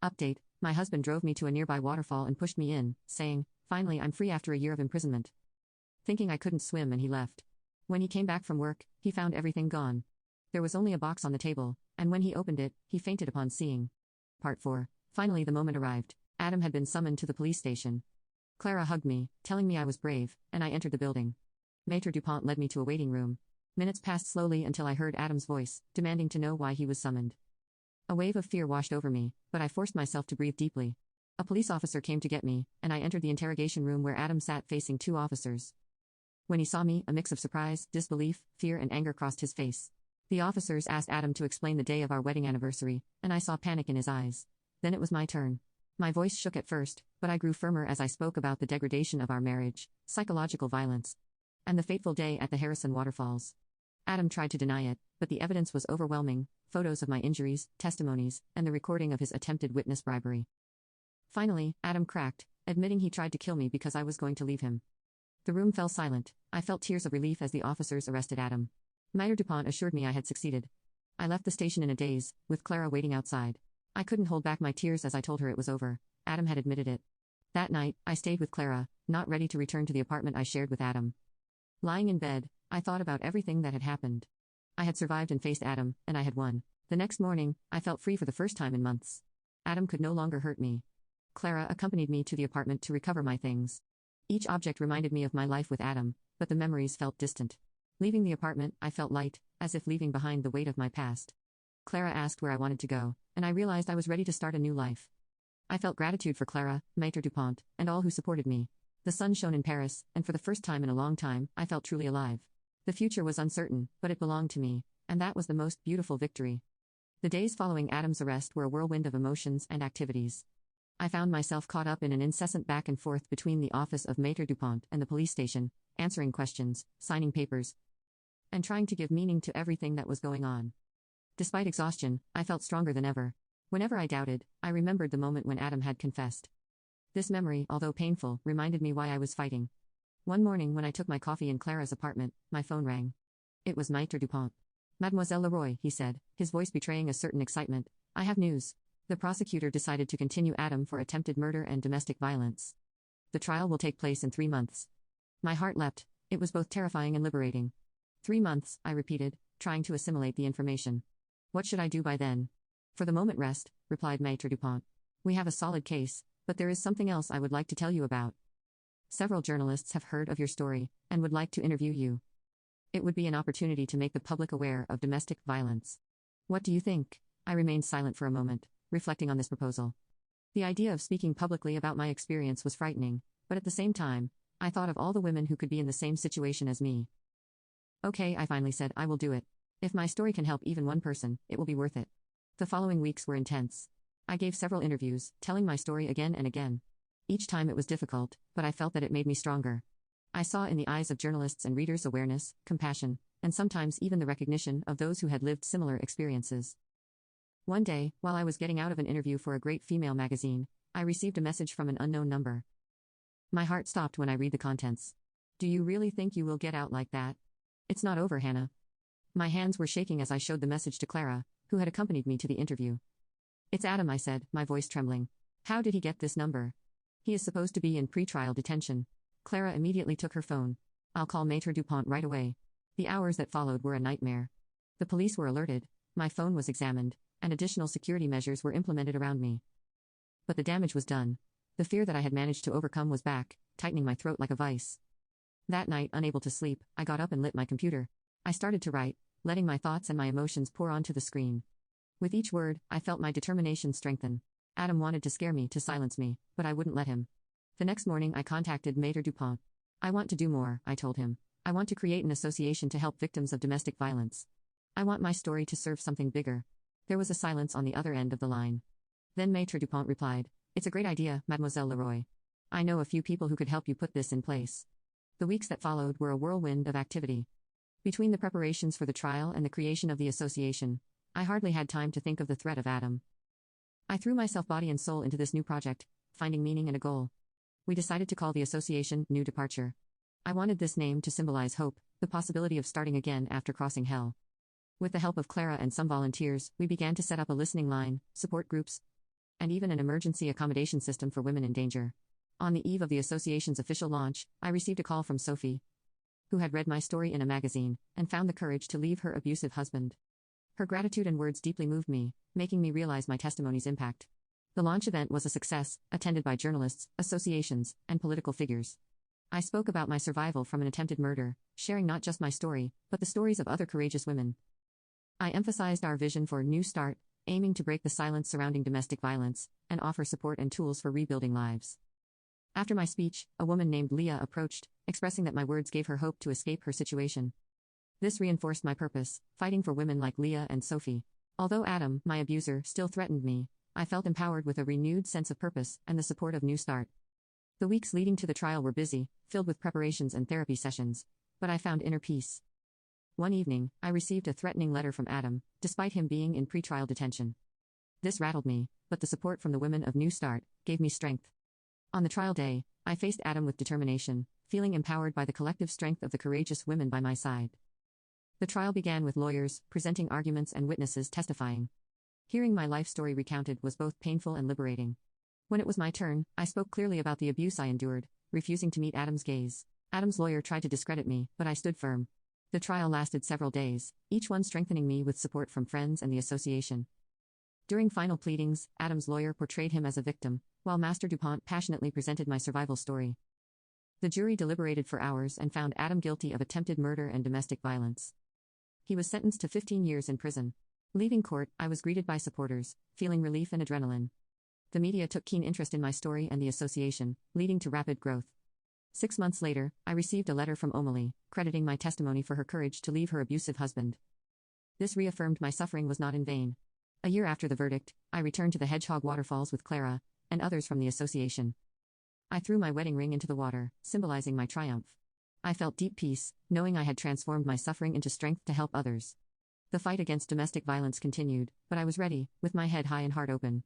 Update: my husband drove me to a nearby waterfall and pushed me in, saying, "Finally, I'm free after a year of imprisonment." Thinking I couldn't swim, and he left. When he came back from work, he found everything gone. There was only a box on the table, and when he opened it, he fainted upon seeing. Part 4. Finally, the moment arrived. Adam had been summoned to the police station. Clara hugged me, telling me I was brave, and I entered the building. Maître Dupont led me to a waiting room. Minutes passed slowly until I heard Adam's voice, demanding to know why he was summoned. A wave of fear washed over me, but I forced myself to breathe deeply. A police officer came to get me, and I entered the interrogation room where Adam sat facing two officers. When he saw me, a mix of surprise, disbelief, fear, and anger crossed his face. The officers asked Adam to explain the day of our wedding anniversary, and I saw panic in his eyes. Then it was my turn. My voice shook at first, but I grew firmer as I spoke about the degradation of our marriage, psychological violence, and the fateful day at the Harrison waterfalls. Adam tried to deny it, but the evidence was overwhelming: photos of my injuries, testimonies, and the recording of his attempted witness bribery. Finally, Adam cracked, admitting he tried to kill me because I was going to leave him. The room fell silent. I felt tears of relief as the officers arrested Adam. Maître Dupont assured me I had succeeded. I left the station in a daze, with Clara waiting outside. I couldn't hold back my tears as I told her it was over. Adam had admitted it. That night, I stayed with Clara, not ready to return to the apartment I shared with Adam. Lying in bed, I thought about everything that had happened. I had survived and faced Adam, and I had won. The next morning, I felt free for the first time in months. Adam could no longer hurt me. Clara accompanied me to the apartment to recover my things. Each object reminded me of my life with Adam, but the memories felt distant. Leaving the apartment, I felt light, as if leaving behind the weight of my past. Clara asked where I wanted to go, and I realized I was ready to start a new life. I felt gratitude for Clara, Maître Dupont, and all who supported me. The sun shone in Paris, and for the first time in a long time, I felt truly alive. The future was uncertain, but it belonged to me, and that was the most beautiful victory. The days following Adam's arrest were a whirlwind of emotions and activities. I found myself caught up in an incessant back and forth between the office of Maître Dupont and the police station, answering questions, signing papers, and trying to give meaning to everything that was going on. Despite exhaustion, I felt stronger than ever. Whenever I doubted, I remembered the moment when Adam had confessed. This memory, although painful, reminded me why I was fighting. One morning when I took my coffee in Clara's apartment, my phone rang. It was Maître Dupont. "Mademoiselle Leroy," he said, his voice betraying a certain excitement. "I have news. The prosecutor decided to continue Adam for attempted murder and domestic violence. The trial will take place in 3 months." My heart leapt. It was both terrifying and liberating. 3 months, I repeated, trying to assimilate the information. "What should I do by then?" "For the moment, rest," replied Maître Dupont. "We have a solid case, but there is something else I would like to tell you about. Several journalists have heard of your story, and would like to interview you. It would be an opportunity to make the public aware of domestic violence. What do you think?" I remained silent for a moment, reflecting on this proposal. The idea of speaking publicly about my experience was frightening, but at the same time, I thought of all the women who could be in the same situation as me. "Okay," I finally said, "I will do it. If my story can help even one person, it will be worth it." The following weeks were intense. I gave several interviews, telling my story again and again. Each time it was difficult, but I felt that it made me stronger. I saw in the eyes of journalists and readers awareness, compassion, and sometimes even the recognition of those who had lived similar experiences. One day, while I was getting out of an interview for a great female magazine, I received a message from an unknown number. My heart stopped when I read the contents. "Do you really think you will get out like that? It's not over, Hannah." My hands were shaking as I showed the message to Clara, who had accompanied me to the interview. "It's Adam," I said, my voice trembling. "How did he get this number? He is supposed to be in pre-trial detention." Clara immediately took her phone. "I'll call Maître Dupont right away." The hours that followed were a nightmare. The police were alerted, my phone was examined, and additional security measures were implemented around me. But the damage was done. The fear that I had managed to overcome was back, tightening my throat like a vice. That night, unable to sleep, I got up and lit my computer. I started to write, letting my thoughts and my emotions pour onto the screen. With each word, I felt my determination strengthen. Adam wanted to scare me, to silence me, but I wouldn't let him. The next morning, I contacted Maître Dupont. "I want to do more," I told him. "I want to create an association to help victims of domestic violence. I want my story to serve something bigger." There was a silence on the other end of the line. Then Maître Dupont replied, "It's a great idea, Mademoiselle Leroy. I know a few people who could help you put this in place." The weeks that followed were a whirlwind of activity. Between the preparations for the trial and the creation of the association, I hardly had time to think of the threat of Adam. I threw myself body and soul into this new project, finding meaning and a goal. We decided to call the association New Departure. I wanted this name to symbolize hope, the possibility of starting again after crossing hell. With the help of Clara and some volunteers, we began to set up a listening line, support groups, and even an emergency accommodation system for women in danger. On the eve of the association's official launch, I received a call from Sophie, who had read my story in a magazine and found the courage to leave her abusive husband. Her gratitude and words deeply moved me, making me realize my testimony's impact. The launch event was a success, attended by journalists, associations, and political figures. I spoke about my survival from an attempted murder, sharing not just my story, but the stories of other courageous women. I emphasized our vision for New Start, aiming to break the silence surrounding domestic violence and offer support and tools for rebuilding lives. After my speech, a woman named Leah approached, expressing that my words gave her hope to escape her situation. This reinforced my purpose, fighting for women like Leah and Sophie. Although Adam, my abuser, still threatened me, I felt empowered with a renewed sense of purpose and the support of New Start. The weeks leading to the trial were busy, filled with preparations and therapy sessions, but I found inner peace. One evening, I received a threatening letter from Adam, despite him being in pretrial detention. This rattled me, but the support from the women of New Start gave me strength. On the trial day, I faced Adam with determination, feeling empowered by the collective strength of the courageous women by my side. The trial began with lawyers presenting arguments and witnesses testifying. Hearing my life story recounted was both painful and liberating. When it was my turn, I spoke clearly about the abuse I endured, refusing to meet Adam's gaze. Adam's lawyer tried to discredit me, but I stood firm. The trial lasted several days, each one strengthening me with support from friends and the association. During final pleadings, Adam's lawyer portrayed him as a victim, while Master DuPont passionately presented my survival story. The jury deliberated for hours and found Adam guilty of attempted murder and domestic violence. He was sentenced to 15 years in prison. Leaving court, I was greeted by supporters, feeling relief and adrenaline. The media took keen interest in my story and the association, leading to rapid growth. 6 months later, I received a letter from Omalie, crediting my testimony for her courage to leave her abusive husband. This reaffirmed my suffering was not in vain. A year after the verdict, I returned to the Hedgehog Waterfalls with Clara and others from the association. I threw my wedding ring into the water, symbolizing my triumph. I felt deep peace, knowing I had transformed my suffering into strength to help others. The fight against domestic violence continued, but I was ready, with my head high and heart open.